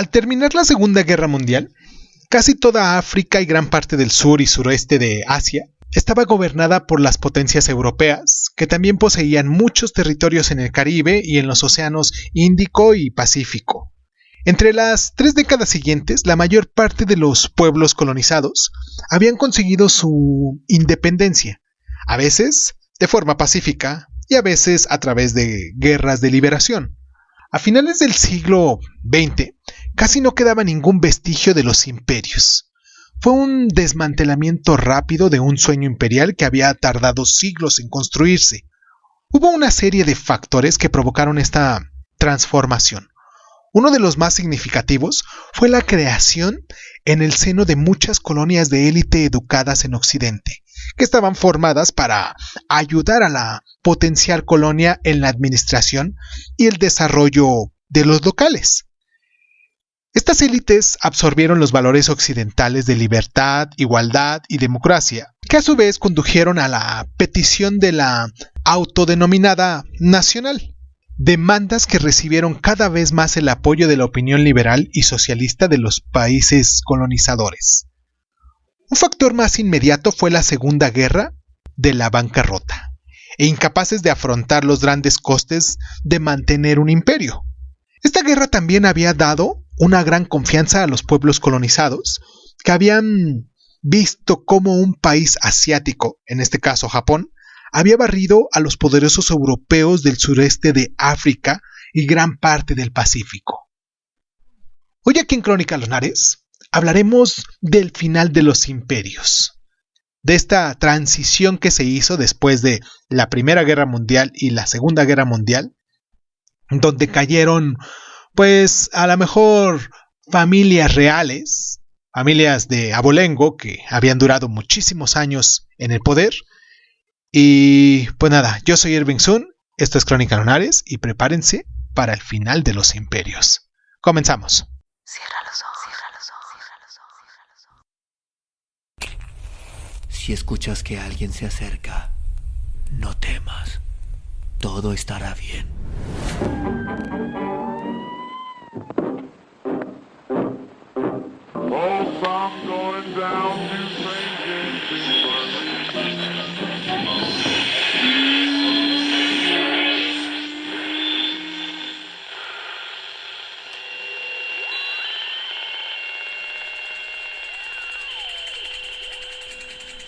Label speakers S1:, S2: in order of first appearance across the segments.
S1: Al terminar la Segunda Guerra Mundial, casi toda África y gran parte del sur y suroeste de Asia estaba gobernada por las potencias europeas, que también poseían muchos territorios en el Caribe y en los océanos Índico y Pacífico. Entre las 3 décadas siguientes, la mayor parte de los pueblos colonizados habían conseguido su independencia, a veces de forma pacífica y a veces a través de guerras de liberación. A finales del siglo XX, casi no quedaba ningún vestigio de los imperios. Fue un desmantelamiento rápido de un sueño imperial que había tardado siglos en construirse. Hubo una serie de factores que provocaron esta transformación. Uno de los más significativos fue la creación en el seno de muchas colonias de élite educadas en Occidente, que estaban formadas para ayudar a la potencial colonia en la administración y el desarrollo de los locales. Estas élites absorbieron los valores occidentales de libertad, igualdad y democracia, que a su vez condujeron a la petición de la autodenominada nacional, demandas que recibieron cada vez más el apoyo de la opinión liberal y socialista de los países colonizadores. Un factor más inmediato fue la Segunda Guerra de la bancarrota, e incapaces de afrontar los grandes costes de mantener un imperio. Esta guerra también había dado una gran confianza a los pueblos colonizados, que habían visto cómo un país asiático, en este caso Japón, había barrido a los poderosos europeos del sureste de África y gran parte del Pacífico. Hoy aquí en Crónica Lunares hablaremos del final de los imperios, de esta transición que se hizo después de la Primera Guerra Mundial y la Segunda Guerra Mundial, donde cayeron, pues, a lo mejor familias reales, familias de abolengo que habían durado muchísimos años en el poder. Y pues nada, yo soy Irving Sun, esto es Crónica Lunares y prepárense para el final de los imperios. Comenzamos.
S2: Cierra los ojos, cierra los ojos, cierra los ojos.
S3: Si escuchas que alguien se acerca, no temas. Todo estará bien.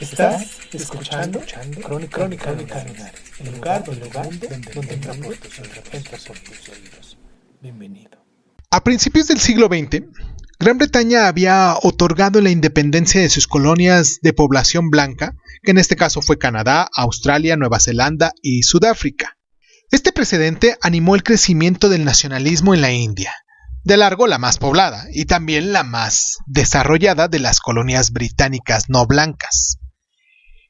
S4: Estás escuchando Crónica Lunares, el lugar donde entra por tus oídos. Bienvenido.
S1: A principios del siglo XX, Gran Bretaña había otorgado la independencia de sus colonias de población blanca, que en este caso fue Canadá, Australia, Nueva Zelanda y Sudáfrica. Este precedente animó el crecimiento del nacionalismo en la India, de largo la más poblada y también la más desarrollada de las colonias británicas no blancas.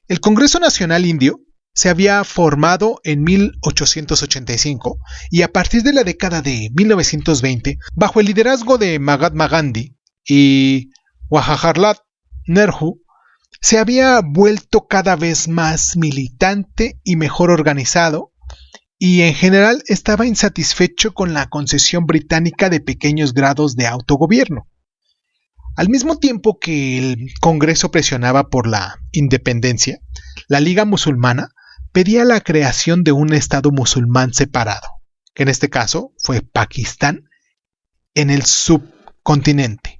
S1: El Congreso Nacional Indio se había formado en 1885 y a partir de la década de 1920, bajo el liderazgo de Mahatma Gandhi y Jawaharlal Nehru, se había vuelto cada vez más militante y mejor organizado, y en general estaba insatisfecho con la concesión británica de pequeños grados de autogobierno. Al mismo tiempo que el Congreso presionaba por la independencia, la Liga Musulmana pedía la creación de un Estado musulmán separado, que en este caso fue Pakistán, en el subcontinente.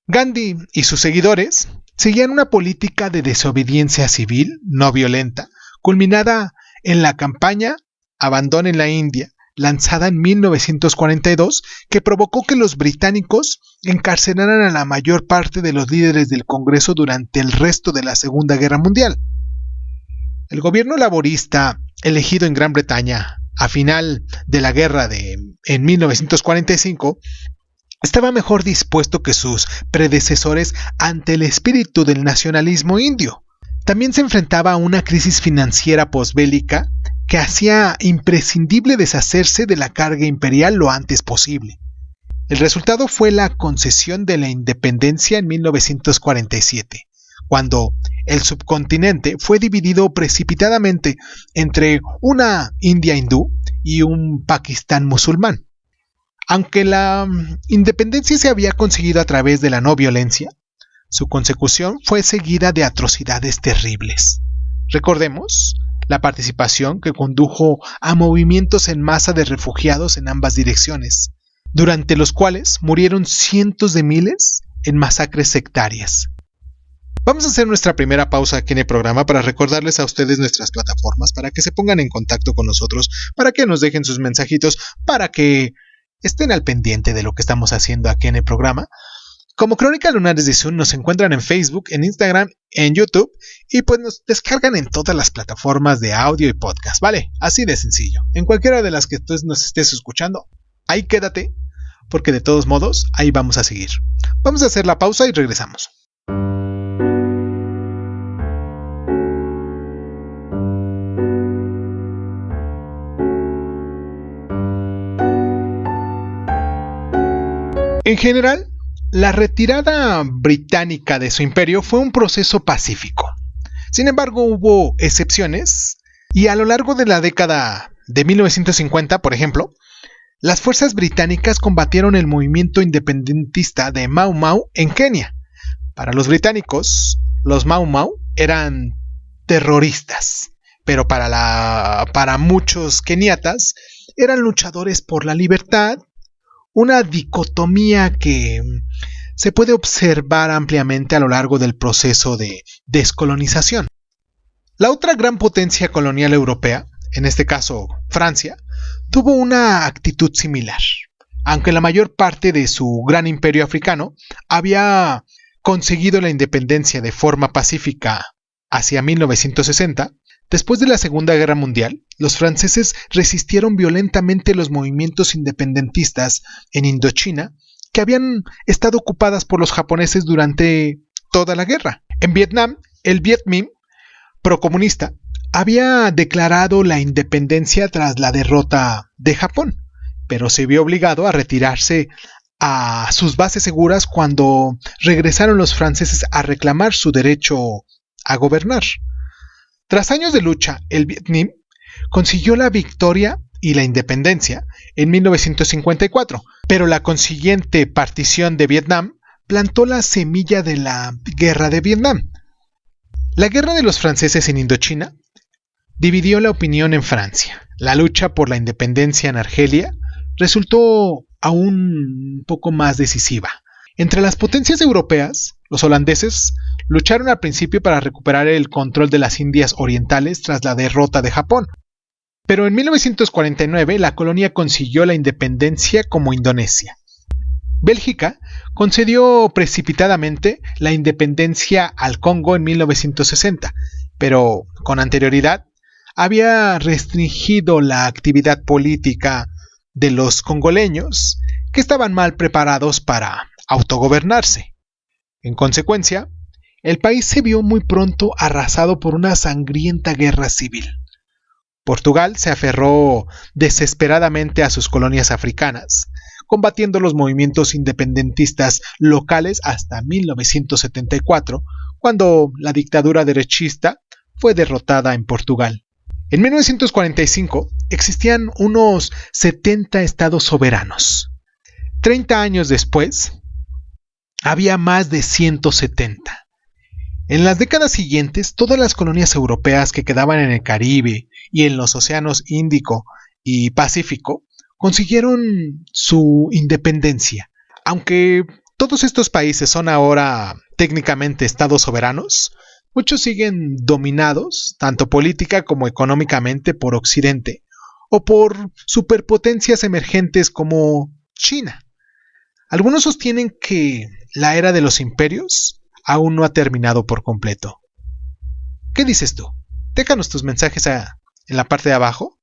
S1: Gandhi y sus seguidores seguían una política de desobediencia civil no violenta, culminada en la campaña Abandonen la India, lanzada en 1942, que provocó que los británicos encarcelaran a la mayor parte de los líderes del Congreso durante el resto de la Segunda Guerra Mundial. El gobierno laborista elegido en Gran Bretaña a final de la guerra en 1945 estaba mejor dispuesto que sus predecesores ante el espíritu del nacionalismo indio. También se enfrentaba a una crisis financiera posbélica que hacía imprescindible deshacerse de la carga imperial lo antes posible. El resultado fue la concesión de la independencia en 1947, cuando el subcontinente fue dividido precipitadamente entre una India hindú y un Pakistán musulmán. Aunque la independencia se había conseguido a través de la no violencia, su consecución fue seguida de atrocidades terribles. Recordemos la participación que condujo a movimientos en masa de refugiados en ambas direcciones, durante los cuales murieron cientos de miles en masacres sectarias. Vamos a hacer nuestra primera pausa aquí en el programa para recordarles a ustedes nuestras plataformas, para que se pongan en contacto con nosotros, para que nos dejen sus mensajitos, para que estén al pendiente de lo que estamos haciendo aquí en el programa. Como Crónica Lunares de Zoom nos encuentran en Facebook, en Instagram, en YouTube y pues nos descargan en todas las plataformas de audio y podcast, ¿vale? Así de sencillo. En cualquiera de las que tú nos estés escuchando, ahí quédate, porque de todos modos, ahí vamos a seguir. Vamos a hacer la pausa y regresamos. En general, la retirada británica de su imperio fue un proceso pacífico. Sin embargo, hubo excepciones y a lo largo de la década de 1950, por ejemplo, las fuerzas británicas combatieron el movimiento independentista de Mau Mau en Kenia. Para los británicos, los Mau Mau eran terroristas, pero para muchos keniatas eran luchadores por la libertad, una dicotomía que se puede observar ampliamente a lo largo del proceso de descolonización. La otra gran potencia colonial europea, en este caso Francia, tuvo una actitud similar. Aunque la mayor parte de su gran imperio africano había conseguido la independencia de forma pacífica hacia 1960, después de la Segunda Guerra Mundial, los franceses resistieron violentamente los movimientos independentistas en Indochina, que habían estado ocupadas por los japoneses durante toda la guerra. En Vietnam, el Viet Minh, procomunista, había declarado la independencia tras la derrota de Japón, pero se vio obligado a retirarse a sus bases seguras cuando regresaron los franceses a reclamar su derecho a gobernar. Tras años de lucha, el Viet Minh consiguió la victoria y la independencia en 1954, pero la consiguiente partición de Vietnam plantó la semilla de la Guerra de Vietnam. La guerra de los franceses en Indochina dividió la opinión en Francia. La lucha por la independencia en Argelia resultó aún un poco más decisiva. Entre las potencias europeas, los holandeses lucharon al principio para recuperar el control de las Indias Orientales tras la derrota de Japón. Pero en 1949 la colonia consiguió la independencia como Indonesia. Bélgica concedió precipitadamente la independencia al Congo en 1960, pero con anterioridad había restringido la actividad política de los congoleños, que estaban mal preparados para autogobernarse. En consecuencia, el país se vio muy pronto arrasado por una sangrienta guerra civil. Portugal se aferró desesperadamente a sus colonias africanas, combatiendo los movimientos independentistas locales hasta 1974, cuando la dictadura derechista fue derrotada en Portugal. En 1945 existían unos 70 estados soberanos. 30 años después, había más de 170. En las décadas siguientes, todas las colonias europeas que quedaban en el Caribe y en los océanos Índico y Pacífico consiguieron su independencia. Aunque todos estos países son ahora técnicamente estados soberanos, muchos siguen dominados, tanto política como económicamente, por Occidente o por superpotencias emergentes como China. Algunos sostienen que la era de los imperios aún no ha terminado por completo. ¿Qué dices tú? Déjanos tus mensajes en la parte de abajo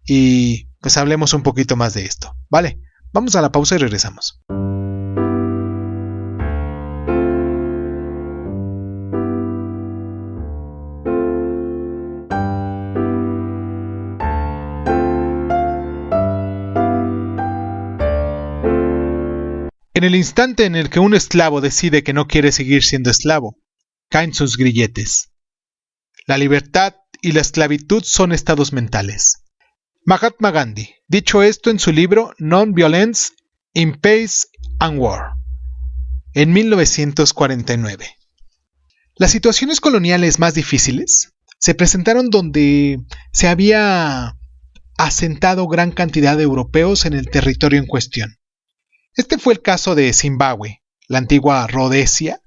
S1: y pues hablemos un poquito más de esto, ¿vale? Vamos a la pausa y regresamos. En el instante en el que un esclavo decide que no quiere seguir siendo esclavo, caen sus grilletes. La libertad y la esclavitud son estados mentales. Mahatma Gandhi, dicho esto en su libro Non-Violence in Peace and War, en 1949. Las situaciones coloniales más difíciles se presentaron donde se había asentado gran cantidad de europeos en el territorio en cuestión. Este fue el caso de Zimbabue, la antigua Rodesia,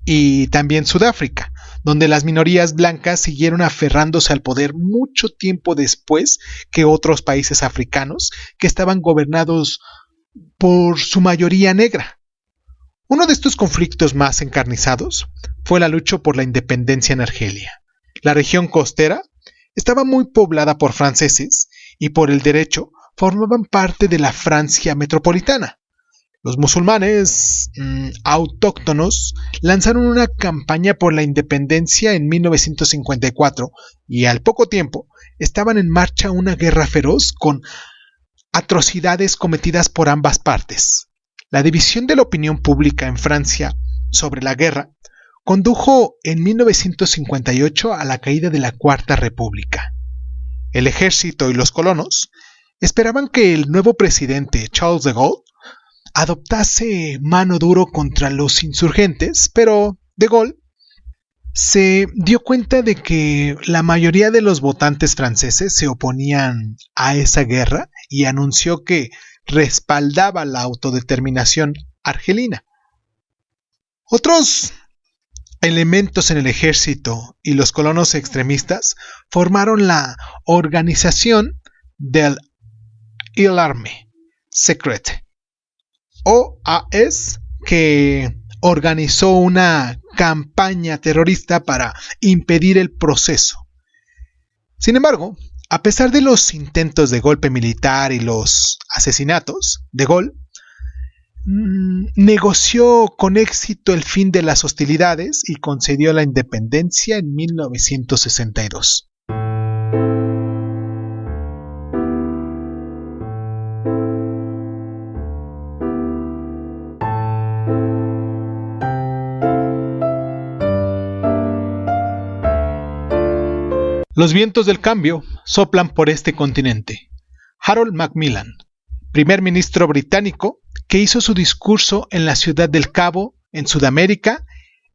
S1: y también Sudáfrica, donde las minorías blancas siguieron aferrándose al poder mucho tiempo después que otros países africanos que estaban gobernados por su mayoría negra. Uno de estos conflictos más encarnizados fue la lucha por la independencia en Argelia. La región costera estaba muy poblada por franceses y por el derecho formaban parte de la Francia metropolitana. Los musulmanes autóctonos lanzaron una campaña por la independencia en 1954 y al poco tiempo estaban en marcha una guerra feroz con atrocidades cometidas por ambas partes. La división de la opinión pública en Francia sobre la guerra condujo en 1958 a la caída de la Cuarta República. El ejército y los colonos esperaban que el nuevo presidente Charles de Gaulle adoptase mano duro contra los insurgentes, pero de Gaulle se dio cuenta de que la mayoría de los votantes franceses se oponían a esa guerra y anunció que respaldaba la autodeterminación argelina. Otros elementos en el ejército y los colonos extremistas formaron la organización del Army Secret, OAS, que organizó una campaña terrorista para impedir el proceso. Sin embargo, a pesar de los intentos de golpe militar y los asesinatos, de Gaulle negoció con éxito el fin de las hostilidades y concedió la independencia en 1962. Los vientos del cambio soplan por este continente. Harold Macmillan, primer ministro británico, que hizo su discurso en la ciudad del Cabo, en Sudamérica,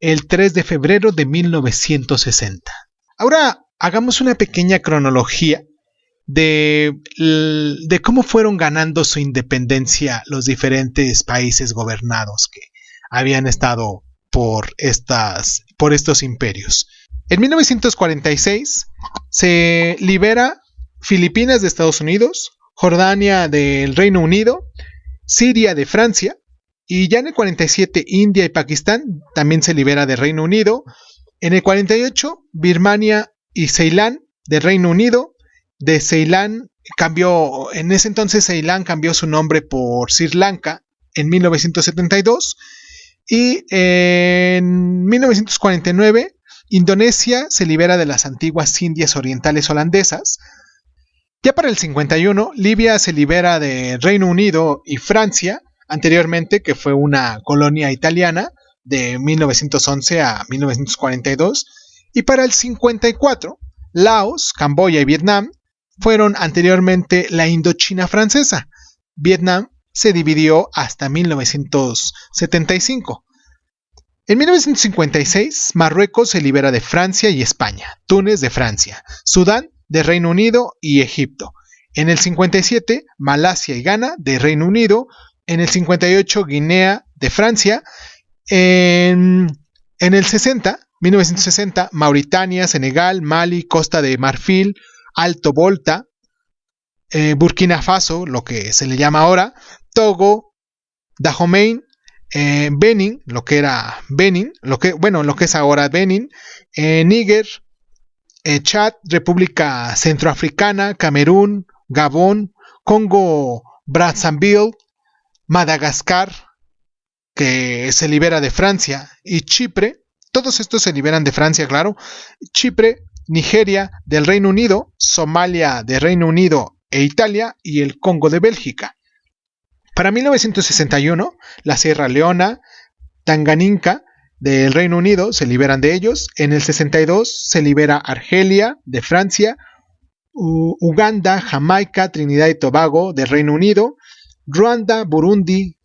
S1: el 3 de febrero de 1960. Ahora hagamos una pequeña cronología de cómo fueron ganando su independencia los diferentes países gobernados que habían estado por estos imperios. En 1946 se libera Filipinas de Estados Unidos, Jordania del Reino Unido, Siria de Francia, y ya en el 47 India y Pakistán también se libera del Reino Unido. En el 48 Birmania y Ceilán del Reino Unido. De Ceilán en ese entonces Ceilán cambió su nombre por Sri Lanka en 1972. Y en 1949 Indonesia se libera de las antiguas Indias Orientales holandesas. Ya para el 51, Libia se libera de Reino Unido y Francia, anteriormente que fue una colonia italiana de 1911 a 1942. Y para el 54, Laos, Camboya y Vietnam fueron anteriormente la Indochina francesa. Vietnam se dividió hasta 1975. En 1956, Marruecos se libera de Francia y España, Túnez de Francia, Sudán de Reino Unido y Egipto. En el 57, Malasia y Ghana de Reino Unido. En el 58, Guinea de Francia. En el 1960, Mauritania, Senegal, Mali, Costa de Marfil, Alto Volta, Burkina Faso, lo que se le llama ahora, Togo, Dahomey, Benin, lo que era Benin, lo que es ahora Benin, Níger, Chad, República Centroafricana, Camerún, Gabón, Congo, Brazzaville, Madagascar, que se libera de Francia, y Chipre. Todos estos se liberan de Francia, claro. Chipre, Nigeria del Reino Unido, Somalia de Reino Unido e Italia, y el Congo de Bélgica. Para 1961, la Sierra Leona, Tanganica del Reino Unido se liberan de ellos. En el 62 se libera Argelia de Francia. Uganda, Jamaica, Trinidad y Tobago del Reino Unido, Ruanda, Burundi,